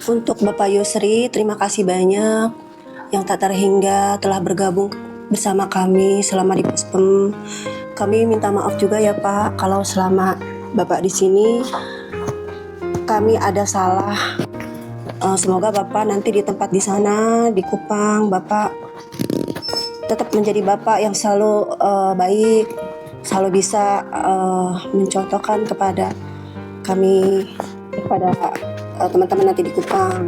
Untuk Bapak Yusri, terima kasih banyak yang tak terhingga telah bergabung bersama kami selama di Puspem. Kami minta maaf juga ya Pak, kalau selama Bapak di sini kami ada salah. Semoga Bapak nanti di tempat di sana, di Kupang, Bapak tetap menjadi Bapak yang selalu baik, selalu bisa mencontohkan kepada kami, kepada teman-teman nanti di Kupang.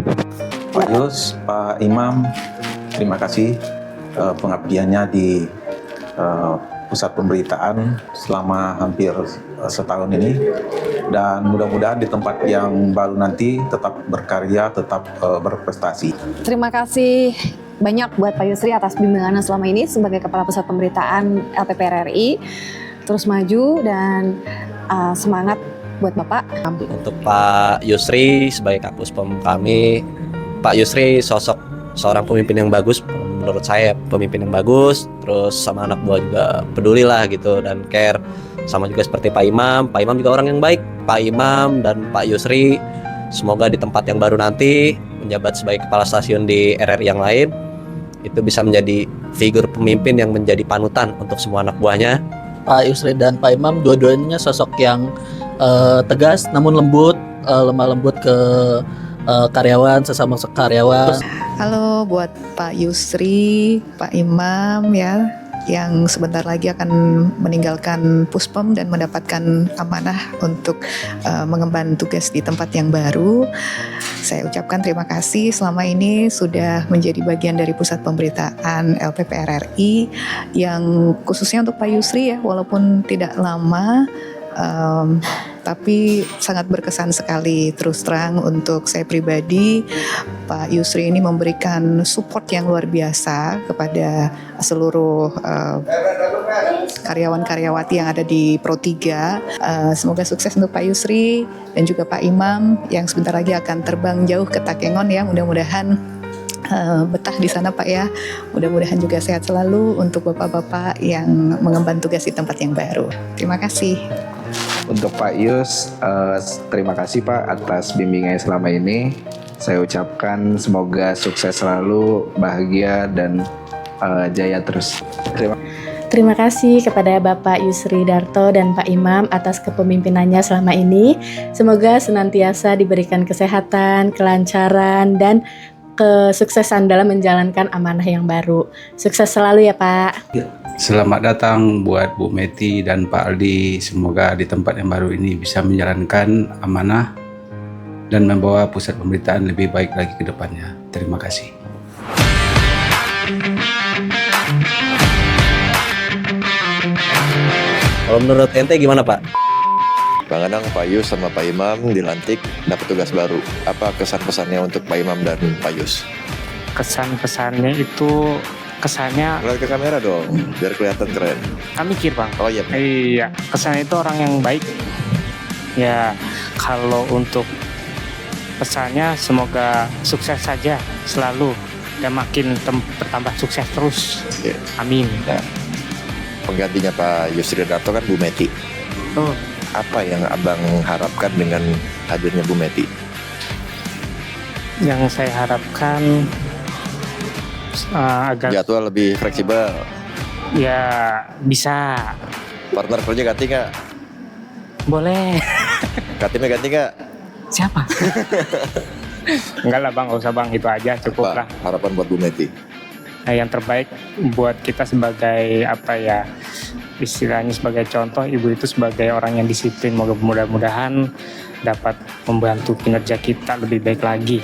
Pak Yus, Pak Imam, terima kasih pengabdiannya di pusat pemberitaan selama hampir setahun ini, dan mudah-mudahan di tempat yang baru nanti tetap berkarya, tetap berprestasi. Terima kasih banyak buat Pak Yusri atas bimbingannya selama ini sebagai Kepala Pusat Pemberitaan LPP RRI. Terus maju dan semangat buat Bapak. Untuk Pak Yusri sebagai Kapuspem kami, Pak Yusri sosok seorang pemimpin yang bagus, menurut saya pemimpin yang bagus, terus sama anak buah juga peduli lah gitu dan care. Sama juga seperti Pak Imam juga orang yang baik. Pak Imam dan Pak Yusri semoga di tempat yang baru nanti menjabat sebagai kepala stasiun di RRI yang lain itu bisa menjadi figur pemimpin yang menjadi panutan untuk semua anak buahnya. Pak Yusri dan Pak Imam dua-duanya sosok yang tegas namun lembut, lemah lembut ke karyawan, sesama karyawan. Halo buat Pak Yusri, Pak Imam ya, yang sebentar lagi akan meninggalkan Puspem dan mendapatkan amanah untuk mengemban tugas di tempat yang baru. Saya ucapkan terima kasih selama ini sudah menjadi bagian dari pusat pemberitaan LPP RRI, yang khususnya untuk Pak Yusri ya, walaupun tidak lama, tapi sangat berkesan sekali. Terus terang untuk saya pribadi, Pak Yusri ini memberikan support yang luar biasa kepada seluruh karyawan-karyawati yang ada di Pro 3. Semoga sukses untuk Pak Yusri dan juga Pak Imam yang sebentar lagi akan terbang jauh ke Takengon ya. Mudah-mudahan betah di sana Pak ya. Mudah-mudahan juga sehat selalu untuk bapak-bapak yang mengemban tugas di tempat yang baru. Terima kasih. Untuk Pak Yus, terima kasih Pak atas bimbingannya selama ini. Saya ucapkan semoga sukses selalu, bahagia dan jaya terus. Terima kasih kepada Bapak Yusri Darto dan Pak Imam atas kepemimpinannya selama ini. Semoga senantiasa diberikan kesehatan, kelancaran, dan kesuksesan dalam menjalankan amanah yang baru. Sukses selalu ya Pak. Selamat datang buat Bu Meti dan Pak Aldi. Semoga di tempat yang baru ini bisa menjalankan amanah dan membawa pusat pemberitaan lebih baik lagi ke depannya. Terima kasih. Kalau menurut ente gimana Pak? Bang Anang, Pak Yus sama Pak Imam dilantik dapat tugas baru. Apa kesan-pesannya untuk Pak Imam dan Pak Yus? Kesan-pesannya itu kesannya... Lihat ke kamera dong, biar kelihatan keren. Kami mikir Bang. Oh iya. Iya, kesannya itu orang yang baik. Ya, kalau untuk pesannya semoga sukses saja selalu dan makin bertambah sukses terus. Ya. Amin. Nah, penggantinya Pak Yusri Darto kan Bu Meti. Oh. Apa yang Abang harapkan dengan hadirnya Bu Meti? Yang saya harapkan agar jadwal lebih fleksibel. Ya bisa. Partner kerja ganti nggak? Boleh. Katimnya ganti nggak? Siapa? Enggak lah Bang, nggak usah Bang, itu aja cukup lah. Harapan buat Bu Meti? Nah, yang terbaik buat kita sebagai apa ya, istilahnya sebagai contoh, ibu itu sebagai orang yang disiplin. Mudah-mudahan dapat membantu kinerja kita lebih baik lagi.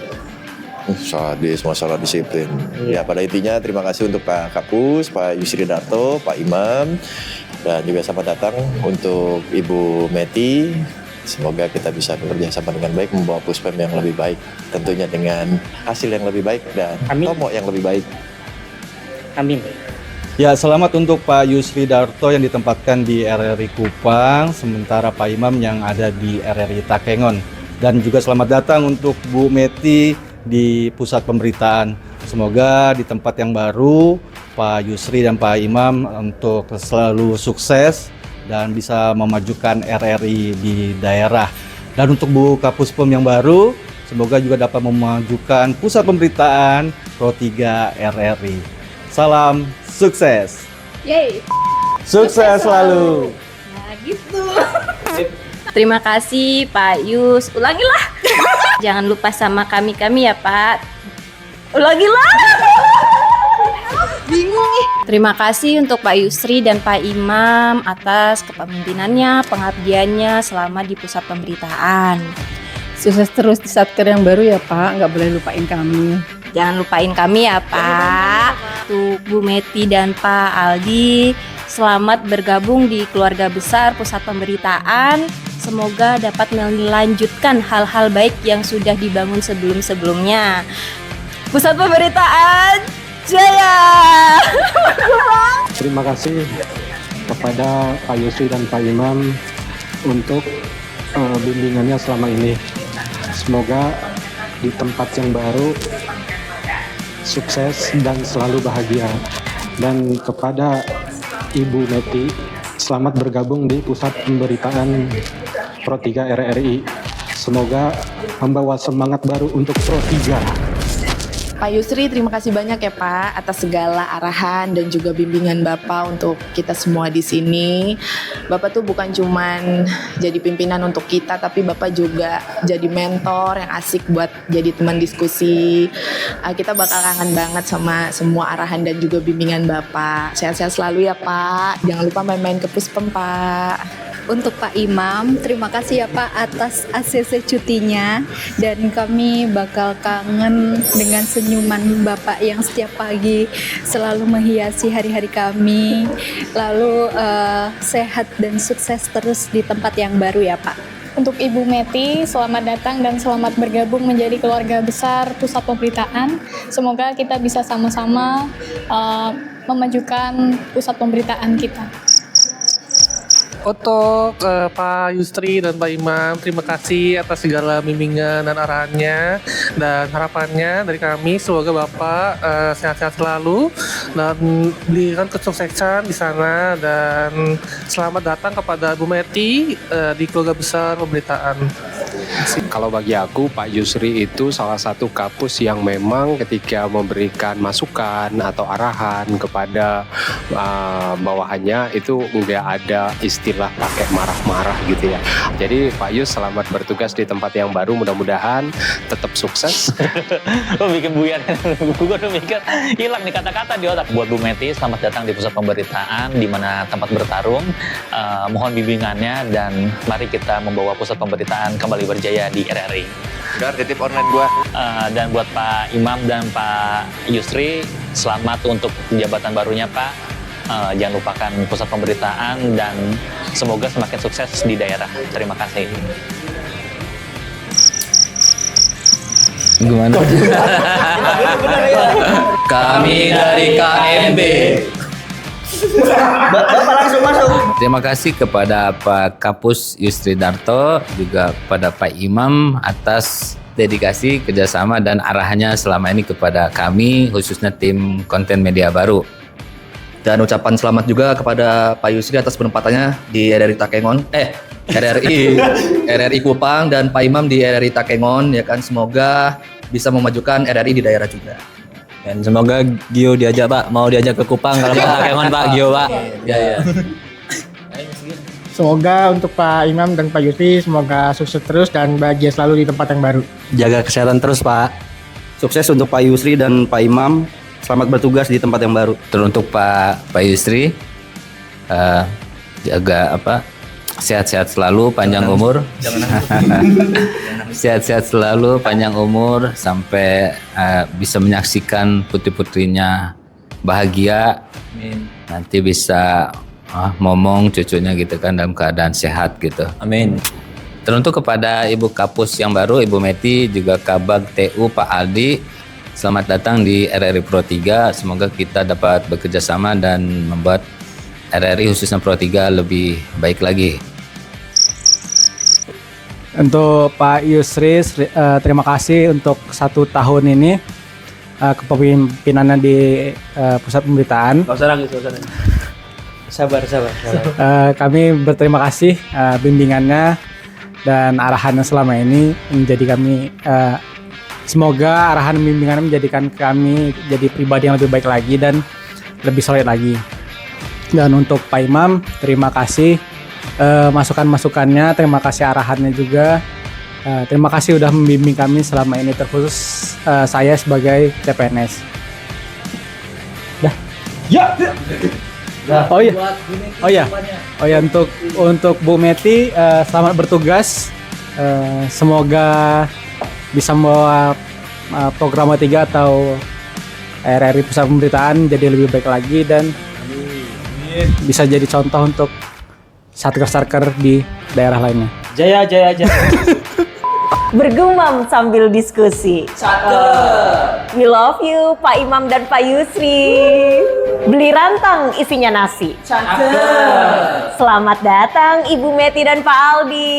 Sadis masalah disiplin. Ya, pada intinya terima kasih untuk Pak Kapus, Pak Yusri Darto, Pak Imam, dan juga selamat datang untuk Ibu Meti. Semoga kita bisa bekerja sama dengan baik, membawa Puspem yang lebih baik, tentunya dengan hasil yang lebih baik dan tomo yang lebih baik. Amin. Ya, selamat untuk Pak Yusri Darto yang ditempatkan di RRI Kupang, sementara Pak Imam yang ada di RRI Takengon. Dan juga selamat datang untuk Bu Meti di pusat pemberitaan. Semoga di tempat yang baru Pak Yusri dan Pak Imam untuk selalu sukses dan bisa memajukan RRI di daerah. Dan untuk Bu Kapuspem yang baru, Semoga juga dapat memajukan pusat pemberitaan Pro 3 RRI. Salam sukses. Yeay. Sukses selalu. Nah gitu. Terima kasih Pak Yus. Ulangilah. Jangan lupa sama kami ya Pak. Ulangilah. Bingung nih. Terima kasih untuk Pak Yusri dan Pak Imam atas kepemimpinannya, pengabdiannya selama di pusat pemberitaan. Sukses terus di Satker yang baru ya Pak, nggak boleh lupain kami. Jangan lupain kami ya Pak. Untuk Bu Meti dan Pak Aldi, selamat bergabung di keluarga besar pusat pemberitaan. Semoga dapat melanjutkan hal-hal baik yang sudah dibangun sebelum-sebelumnya. Pusat pemberitaan Jaya. Terima kasih kepada Pak Yusri dan Pak Imam untuk bimbingannya selama ini. Semoga di tempat yang baru sukses dan selalu bahagia. Dan kepada Ibu Meti, selamat bergabung di Pusat Pemberitaan Pro 3 RRI. Semoga membawa semangat baru untuk Pro 3. Pak Yusri, terima kasih banyak ya Pak atas segala arahan dan juga bimbingan Bapak untuk kita semua di sini. Bapak tuh bukan cuman jadi pimpinan untuk kita, tapi Bapak juga jadi mentor yang asik buat jadi teman diskusi. Kita bakal kangen banget sama semua arahan dan juga bimbingan Bapak. Sehat-sehat selalu ya Pak. Jangan lupa main-main ke Puspem Pak. Untuk Pak Imam, terima kasih ya Pak atas ACC cutinya, dan kami bakal kangen dengan senyuman Bapak yang setiap pagi selalu menghiasi hari-hari kami. Lalu sehat dan sukses terus di tempat yang baru ya Pak. Untuk Ibu Meti, selamat datang dan selamat bergabung menjadi keluarga besar Pusat Pemberitaan. Semoga kita bisa sama-sama memajukan pusat pemberitaan kita. Untuk Pak Yusri dan Pak Imam, terima kasih atas segala bimbingan dan arahannya, dan harapannya dari kami semoga Bapak sehat-sehat selalu dan berikan kesuksesan di sana, dan selamat datang kepada Bu Meti di keluarga besar pemberitaan. Kalau bagi aku, Pak Yusri itu salah satu kapus yang memang ketika memberikan masukan atau arahan kepada bawahannya itu nggak ada istilah pakai marah-marah gitu ya. Jadi Pak Yus, selamat bertugas di tempat yang baru, mudah-mudahan tetap sukses. Lo bikin buyar, gue udah mikir hilang nih kata-kata di otak. Buat Bu Meti, selamat datang di pusat pemberitaan di mana tempat bertarung. Mohon bimbingannya dan mari kita membawa pusat pemberitaan kembali berjaya di RRI. Udah titip online gua. Dan buat Pak Imam dan Pak Yusri, selamat untuk jabatan barunya Pak. Jangan lupakan pusat pemberitaan dan semoga semakin sukses di daerah. Terima kasih. Gimana? Kami dari KMB. Bapak langsung masuk. Terima kasih kepada Pak Kapus Yusri Darto, juga kepada Pak Imam atas dedikasi, kerjasama, dan arahannya selama ini kepada kami, khususnya tim konten media baru. Dan ucapan selamat juga kepada Pak Yusri atas penempatannya di RRI Takengon, RRI Kupang, dan Pak Imam di RRI Takengon, ya kan. Semoga bisa memajukan RRI di daerah juga. Dan semoga Gio diajak Pak, mau diajak ke Kupang kalau Pak Takengon Pak, Gio Pak. Ya. Semoga untuk Pak Imam dan Pak Yusri semoga sukses terus dan bahagia selalu di tempat yang baru. Jaga kesehatan terus Pak. Sukses untuk Pak Yusri dan Pak Imam. Selamat bertugas di tempat yang baru. Terus untuk Pak Yusri, jaga sehat-sehat selalu, panjang umur. Sehat-sehat selalu, panjang umur, sampai bisa menyaksikan putri-putrinya bahagia. Amin. Nanti bisa ngomong cucunya gitu kan dalam keadaan sehat gitu. Amin. Teruntuk kepada Ibu Kapus yang baru, Ibu Meti, juga Kabag TU Pak Aldi. Selamat datang di RRI Pro 3. Semoga kita dapat bekerja sama dan membuat RRI khususnya Pro 3 lebih baik lagi. Untuk Pak Yusri, terima kasih untuk 1 tahun ini kepemimpinannya di pusat pemberitaan. Sabar. Kami berterima kasih bimbingannya dan arahannya selama ini menjadi kami semoga arahan bimbingannya menjadikan kami jadi pribadi yang lebih baik lagi dan lebih solid lagi. Dan untuk Pak Imam, terima kasih masukan-masukannya, terima kasih arahannya juga. Terima kasih udah membimbing kami selama ini, terkhusus saya sebagai CPNS. Oh ya, untuk Bu Meti, selamat bertugas. Semoga bisa membawa program 3 atau RRI Pusat Pemberitaan jadi lebih baik lagi dan bisa jadi contoh untuk satker-satker di daerah lainnya. Jaya, jaya, jaya. Bergumam sambil diskusi. We love you, Pak Imam dan Pak Yusri. Beli rantang isinya nasi. Selamat datang Ibu Meti dan Pak Aldi.